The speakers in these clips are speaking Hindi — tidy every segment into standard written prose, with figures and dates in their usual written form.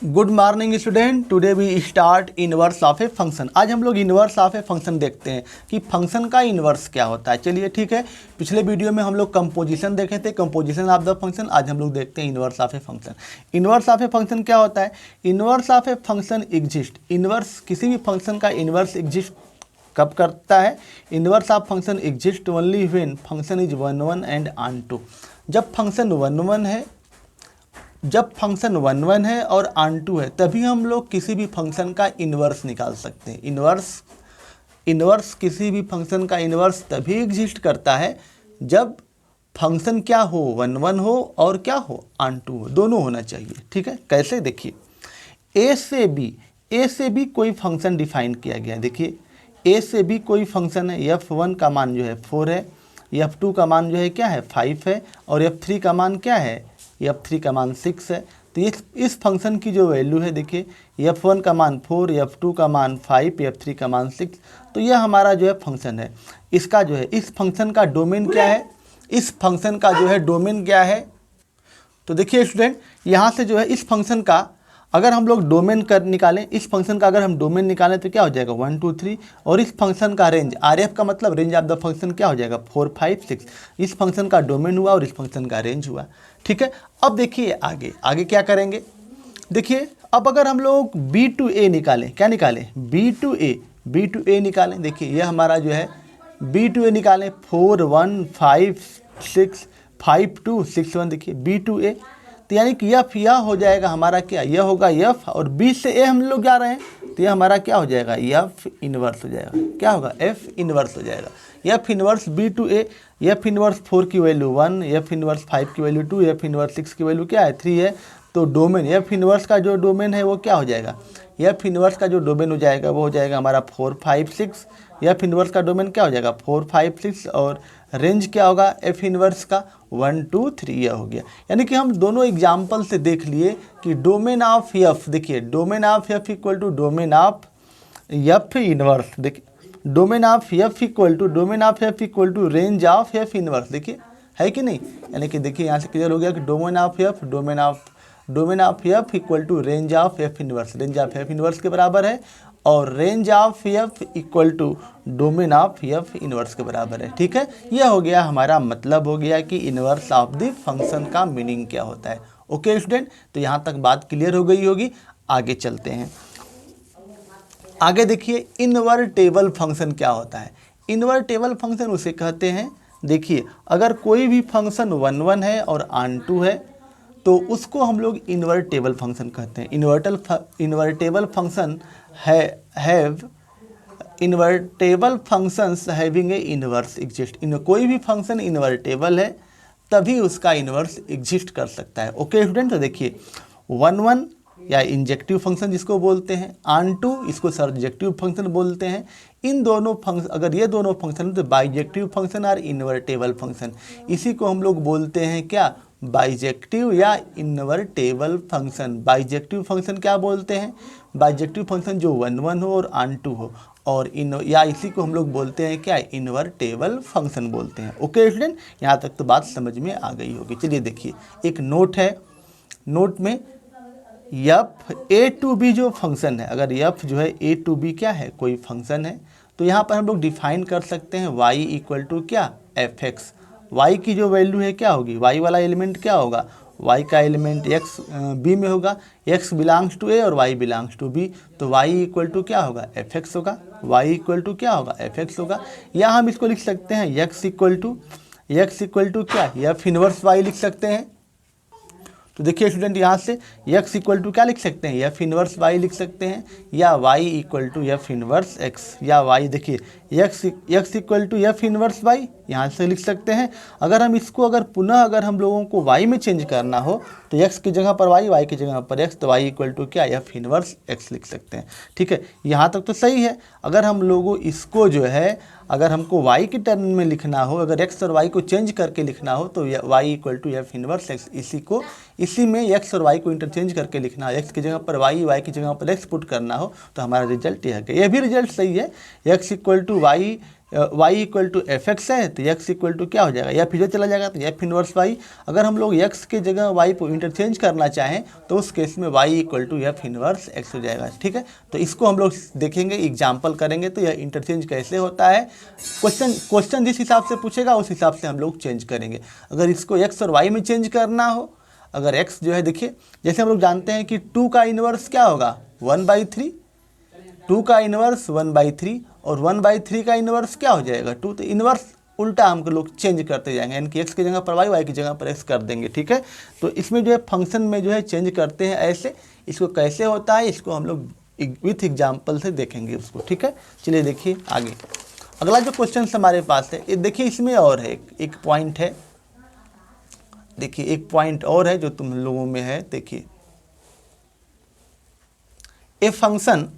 Good morning student. Today we start inverse of a function. आज हम लोग इनवर्स ऑफ ए फंक्शन देखते हैं कि फंक्शन का इनवर्स क्या होता है। चलिए ठीक है, पिछले वीडियो में हम लोग कंपोजिशन देखे थे, कंपोजिशन ऑफ द फंक्शन। आज हम लोग देखते हैं inverse of a function. Inverse of a function क्या होता है? Inverse of a function exist. Inverse, किसी भी फंक्शन का इनवर्स एग्जिस्ट कब करता है? Inverse of function exist only when function is one one and onto. जब फंक्शन वन वन है और ऑन टू है, तभी हम लोग किसी भी फंक्शन का इन्वर्स निकाल सकते हैं। इन्वर्स किसी भी फंक्शन का इन्वर्स तभी एग्जिस्ट करता है जब फंक्शन क्या हो, वन वन हो और क्या हो, ऑन टू हो, दोनों होना चाहिए। ठीक है, कैसे? देखिए, ए से बी कोई फंक्शन डिफाइन किया गया है। देखिए, ए से बी कोई फंक्शन है। f1 का मान जो है 4 है, f2 का मान जो है क्या है 5 है, और f3 का मान क्या है, f3 का मान 6 है। तो इस फंक्शन की जो वैल्यू है, देखिए f1 का मान 4, f2 का मान 5, f3 का मान 6। तो यह हमारा जो है फंक्शन है। इसका जो है, इस फंक्शन का डोमेन क्या है? इस फंक्शन का जो है डोमेन क्या है? तो देखिए स्टूडेंट, यहाँ से जो है इस फंक्शन का अगर हम लोग डोमेन निकालें, इस फंक्शन का अगर हम डोमेन निकालें तो क्या हो जाएगा 1 2 3। और इस फंक्शन का रेंज, RF का मतलब रेंज ऑफ द फंक्शन क्या हो जाएगा 4 5 6। इस फंक्शन का डोमेन हुआ और इस फंक्शन का रेंज हुआ। ठीक है, अब देखिए आगे क्या करेंगे। देखिए, अब अगर हम लोग B to A निकालें, क्या निकालें? B to A निकालें। देखिए, यह हमारा जो है B to A निकालें, 4 1 5 6 5 2 6 1। देखिए B to A, तो यानी कि यह हो जाएगा हमारा क्या, यह होगा F, और B से A हम लोग जा रहे हैं तो यह हमारा क्या हो जाएगा, F इनवर्स हो जाएगा। क्या होगा? F इनवर्स हो जाएगा। F inverse B to A, F inverse 4 की वैल्यू 1, F इनवर्स 5 की वैल्यू 2, F इनवर्स 6 की वैल्यू क्या है 3 है। तो डोमेन, F इनवर्स का जो डोमेन है वो क्या हो जाएगा? F इनवर्स का जो डोमेन हो जाएगा वो हो जाएगा हमारा 4 5 6। F इनवर्स का डोमेन क्या हो जाएगा 4 5 6, और रेंज क्या होगा F इनवर्स का 1 2 3। यह हो गया। यानी कि हम दोनों एग्जाम्पल से देख लिए कि डोमेन ऑफ F, देखिए domain of F equal to domain of F inverse. देखिए domain of F equal to range of F inverse. देखिए है कि नहीं? यानी कि देखिए यहाँ से क्लियर हो गया कि domain of F equal to range of F inverse. Range of F inverse के बराबर है, और range of F equal to domain of F inverse के बराबर है। ठीक है, यह हो गया हमारा मतलब हो गया कि इनवर्स ऑफ द फंक्शन का मीनिंग क्या होता है। ओके स्टूडेंट, तो यहाँ तक बात क्लियर हो गई होगी। आगे चलते हैं। आगे देखिए, इनवर्टेबल फंक्शन क्या होता है। इनवर्टेबल फंक्शन उसे कहते हैं, देखिए अगर कोई भी फंक्शन वन वन है और ऑन टू है तो उसको हम लोग इनवर्टेबल फंक्शन कहते हैं। Invertible function invertible functions having A inverse exist. कोई भी फंक्शन इनवर्टेबल है तभी उसका इनवर्स एग्जिस्ट कर सकता है। ओके स्टूडेंट, तो देखिए 1 1 या इंजेक्टिव फंक्शन जिसको बोलते हैं, ऑन टू इसको सर्जेक्टिव फंक्शन बोलते हैं। इन दोनों फंक्शन, अगर ये दोनों फंक्शन तो बाइजेक्टिव फंक्शन और इन्वर्टेबल फंक्शन, इसी को हम लोग बोलते हैं क्या, बाइजेक्टिव या इन्वर्टेबल फंक्शन। बाइजेक्टिव फंक्शन क्या बोलते हैं? बाइजेक्टिव फंक्शन जो वन वन हो और ऑन टू हो, और या इसी को हम लोग बोलते हैं क्या, इन्वर्टेबल फंक्शन बोलते हैं। ओके स्टूडेंट, यहाँ तक तो बात समझ में आ गई होगी। चलिए देखिए, एक नोट है, नोट में F A to B जो फंक्शन है, अगर F जो है A to B क्या है, कोई फंक्शन है, तो यहाँ पर हम लोग डिफाइन कर सकते हैं y इक्वल टू क्या, fx। y की जो वैल्यू है क्या होगी, y वाला एलिमेंट क्या होगा, y का एलिमेंट x b में होगा, x बिलोंग्स टू a और y बिलोंग्स टू b, तो y इक्वल टू क्या होगा, fx होगा। y इक्वल टू क्या होगा, fx होगा। या हम इसको लिख सकते हैं x इक्वल टू क्या, f इनवर्स y लिख सकते हैं। तो देखिए स्टूडेंट, यहाँ से x इक्वल टू क्या लिख सकते हैं, f इनवर्स y लिख सकते हैं, या y equal to f inverse x, या y, देखिए x equal to f inverse y यहाँ से लिख सकते हैं। अगर हम इसको पुनः हम लोगों को y में चेंज करना हो तो x की जगह पर y की जगह पर x, तो y इक्वल टू क्या, f इनवर्स x लिख सकते हैं। ठीक है, यहाँ तक तो सही है। अगर हम लोगों इसको जो है, अगर हमको y के टर्म में लिखना हो, अगर x और y को चेंज करके लिखना हो तो y equal to f inverse x, इसी में x और y को इंटरचेंज करके लिखना है, x की जगह पर y की जगह पर x पुट करना हो तो हमारा रिजल्ट यह है। यह भी रिजल्ट सही है, x equal to y y equal to F X है तो x इक्वल टू क्या हो जाएगा, या फिर चला जाएगा तो एफ इनवर्स y। अगर हम लोग x के जगह y को इंटरचेंज करना चाहें तो उस केस में y equal to F inverse x हो जाएगा। ठीक है, तो इसको हम लोग देखेंगे, एग्जाम्पल करेंगे तो यह इंटरचेंज कैसे होता है। क्वेश्चन जिस हिसाब से पूछेगा उस हिसाब से हम लोग चेंज करेंगे। अगर इसको x और y में चेंज करना हो, अगर x जो है देखिए, जैसे हम लोग जानते हैं कि 2 का इन्वर्स क्या होगा 1/3, 2 का इन्वर्स 1/3 और 1/3 का इन्वर्स क्या हो जाएगा 2। तो इन्वर्स उल्टा हम लोग चेंज करते जाएंगे, यानी कि x की जगह पर y की जगह पर x कर देंगे। ठीक है, तो इसमें जो है फंक्शन में जो है चेंज करते हैं ऐसे। इसको कैसे होता है इसको हम लोग विथ एग्जाम्पल से देखेंगे उसको। ठीक है, चलिए देखिए आगे। अगला जो क्वेश्चन हमारे पास है, ये देखिए इसमें और है एक पॉइंट है, देखिए एक पॉइंट और है जो तुम लोगों में है। देखिए a function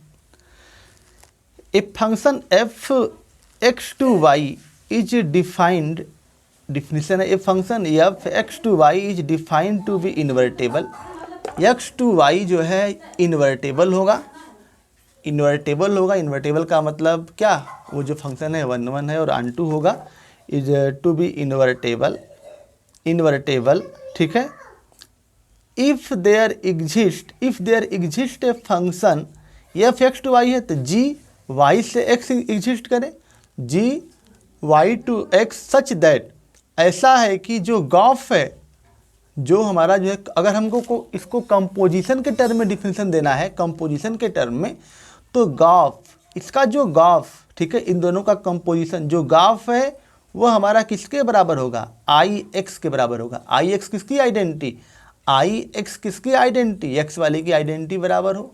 F X to Y is defined, definition है, a function F X to Y is defined to be invertible. X to Y जो है इन्वर्टेबल होगा, इन्वर्टेबल होगा। इन्वर्टेबल का मतलब क्या, वो जो फंक्शन है 1 1 है और ऑन टू होगा, is to be invertible, invertible. ठीक है, if there exist a function F X to Y है तो जी वाई से एक्स एग्जिस्ट करे, G Y to X such that, ऐसा है कि जो गॉफ है, जो हमारा जो है, अगर हमको इसको कंपोजिशन के टर्म में डिफिनेशन देना है, कंपोजिशन के टर्म में, तो गॉफ, इसका जो गॉफ, ठीक है, इन दोनों का कंपोजिशन जो गॉफ है वो हमारा किसके बराबर होगा, आई एक्स के बराबर होगा। आई एक्स किसकी आइडेंटिटी, आई एक्स किसकी आइडेंटिटी, एक्स वाले की आइडेंटिटी बराबर हो।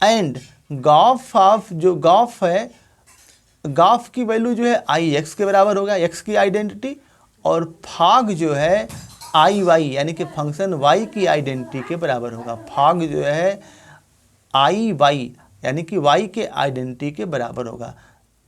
एंड गॉफ ऑफ, जो गॉफ है, गॉफ की वैल्यू जो है आई एक्स के बराबर होगा, एक्स की आइडेंटिटी, और भाग जो है आई वाई यानी कि फंक्शन वाई की आइडेंटिटी के बराबर होगा। भाग जो है आई वाई यानी कि वाई के आइडेंटिटी के बराबर होगा।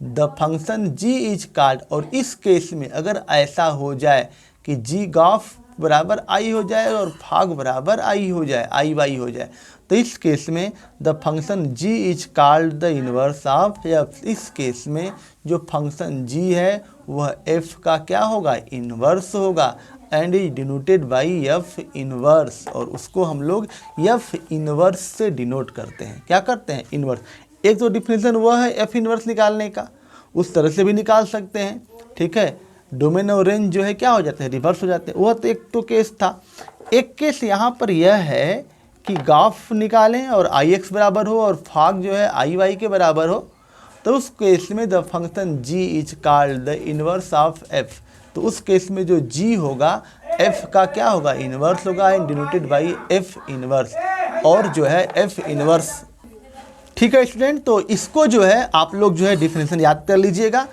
The function g is called, और इस केस में अगर ऐसा हो जाए कि g गॉफ बराबर आई हो जाए और भाग बराबर आई हो जाए, आई वाई हो जाए, तो इस केस में the function g is called the inverse of F. इस केस में जो फंक्शन g है वह f का क्या होगा, इन्वर्स होगा, and is denoted by F inverse, और उसको हम लोग एफ इन्वर्स से डिनोट करते हैं। क्या करते हैं, इन्वर्स। एक तो डिफिनेशन वह है एफ इन्वर्स निकालने का, उस तरह से भी निकाल सकते हैं। ठीक है, डोमेन और रेंज जो है क्या हो जाते हैं, रिवर्स हो जाते हैं। वह तो एक तो केस था। एक केस यहाँ पर यह है कि गॉफ निकालें और आई एक्स बराबर हो और भाग जो है आई वाई के बराबर हो, तो उस केस में the function g is called the inverse of f। तो उस केस में जो g होगा f का क्या होगा, इन्वर्स होगा, and denoted by f inverse, और जो है f इन्वर्स। ठीक है स्टूडेंट, तो इसको जो है आप लोग जो है डिफिनेशन याद कर लीजिएगा।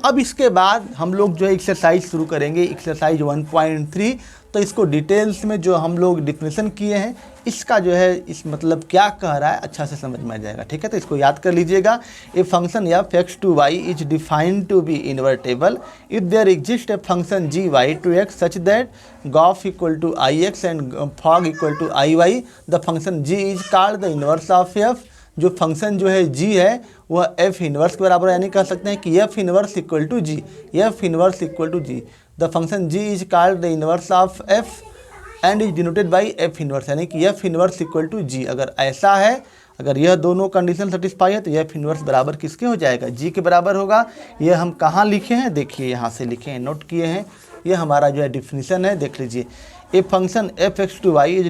अब इसके बाद हम लोग जो है एक्सरसाइज शुरू करेंगे, एक्सरसाइज 1.3। तो इसको डिटेल्स में जो हम लोग डिफिनेशन किए हैं, इसका जो है इस मतलब क्या कह रहा है अच्छा से समझ में आ जाएगा। ठीक है, तो इसको याद कर लीजिएगा। A function F X to Y is defined to be invertible if there exist a function G Y to X such that gof equal to I X and fog equal to I Y. The function G is called the inverse of F. जो फंक्शन जो है g है वह f इन्वर्स के बराबर है, यानी कह सकते हैं कि f inverse equal to g, f inverse equal to g। The function g is called the inverse of f and is denoted by f inverse, यानी कि f inverse equal to g। अगर ऐसा है, अगर यह दोनों कंडीशन सेटिस्फाई है तो f इन्वर्स बराबर किसके हो जाएगा, g के बराबर होगा। यह हम कहाँ लिखे हैं, देखिए यहाँ से लिखे हैं, नोट किए हैं। यह हमारा जो है डिफिनीशन है, देख लीजिए। A function F X to Y is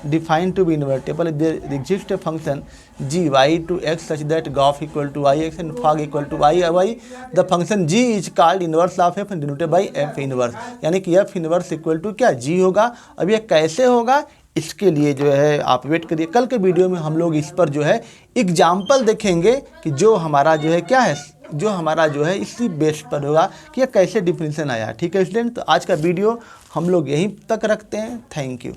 defined to be invertible if there exist a function G Y to X such that gof equal to I X and fog equal to I Y. The function G is called inverse of F and denoted by F inverse, यानी कि एफ इन्वर्स इक्वल टू क्या, जी होगा। अब यह कैसे होगा, इसके लिए जो है आप वेट करिए। कल के वीडियो में हम लोग इस पर जो है एग्जाम्पल देखेंगे कि जो हमारा जो है क्या है, जो हमारा जो है इसी बेस पर होगा कि यह कैसे डिफिनीशन आया। ठीक है स्टूडेंट, तो आज का वीडियो हम लोग यहीं तक रखते हैं। Thank you.